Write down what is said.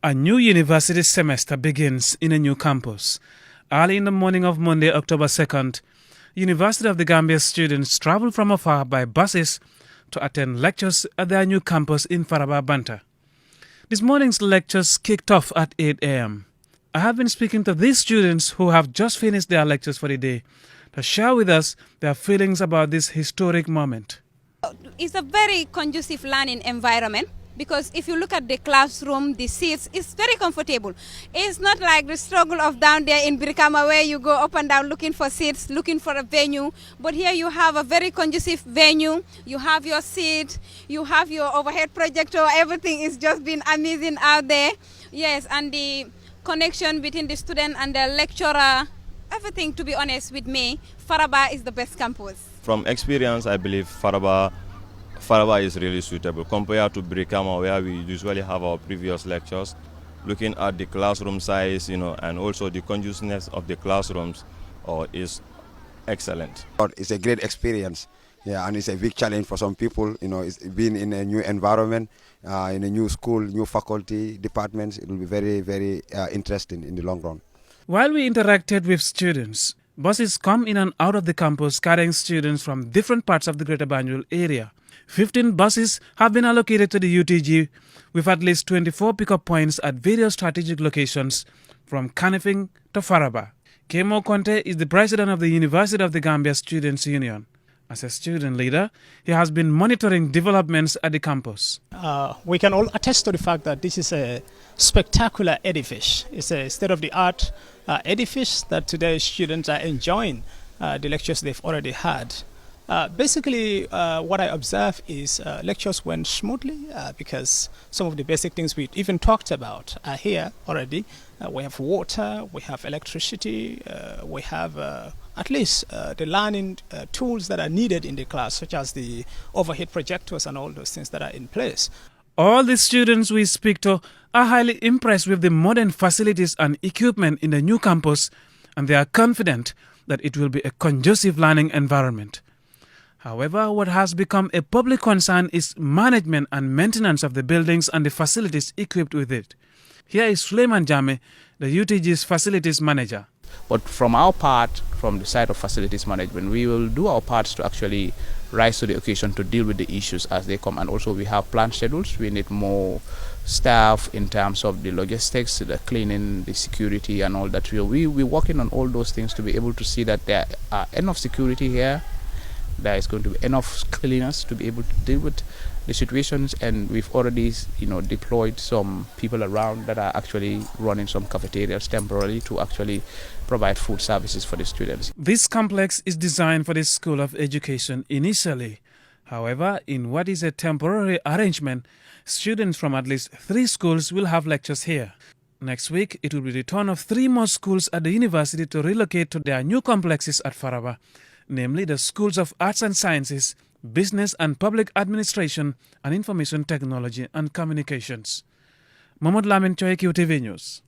A new university semester begins in a new campus. Early in the morning of Monday, October 2nd, University of the Gambia students travel from afar by buses to attend lectures at their new campus in Faraba Banta. This morning's lectures kicked off at 8 a.m. I have been speaking to these students who have just finished their lectures for the day to share with us their feelings about this historic moment. It's a very conducive learning environment because if you look at the classroom, the seats, it's very comfortable. It's not like the struggle of down there in Brikama where you go up and down looking for seats, looking for a venue. But here you have a very conducive venue. You have your seat, you have your overhead projector. Everything is just been amazing out there. Yes, and the connection between the student and the lecturer, everything, to be honest with me, Faraba is the best campus. From experience, I believe Faraba is really suitable compared to Brikama, where we usually have our previous lectures. Looking at the classroom size, and also the conduciveness of the classrooms is excellent. It's a great experience, and it's a big challenge for some people. It's being in a new environment, in a new school, new faculty, departments. It will be very, very interesting in the long run. While we interacted with students, buses come in and out of the campus carrying students from different parts of the Greater Banjul area. 15 buses have been allocated to the UTG with at least 24 pickup points at various strategic locations from Kanifing to Faraba. Kemo Conte is the president of the University of the Gambia Students' Union. As a student leader, he has been monitoring developments at the campus. We can all attest to the fact that this is a spectacular edifice. It's a state-of-the-art edifice that today's students are enjoying the lectures they've already had. Basically, what I observe is lectures went smoothly because some of the basic things we even talked about are here already. We have water, we have electricity, we have at least the learning tools that are needed in the class, such as the overhead projectors and all those things that are in place. All the students we speak to are highly impressed with the modern facilities and equipment in the new campus, and they are confident that it will be a conducive learning environment. However, what has become a public concern is management and maintenance of the buildings and the facilities equipped with it. Here is Suleiman Jame, the UTG's facilities manager. But from our part, from the side of facilities management, we will do our parts to actually rise to the occasion to deal with the issues as they come. And also we have planned schedules. We need more staff in terms of the logistics, the cleaning, the security and all that. We're working on all those things to be able to see that there are enough security here. There is going to be enough cleaners to be able to deal with the situations, and we've already deployed some people around that are actually running some cafeterias temporarily to actually provide food services for the students. This complex is designed for the School of Education initially. However, in what is a temporary arrangement, students from at least 3 schools will have lectures here. Next week, it will be the turn of 3 more schools at the university to relocate to their new complexes at Faraba, namely the Schools of Arts and Sciences, Business and Public Administration, and Information Technology and Communications. Mohamed Lamin Choy, QTV News.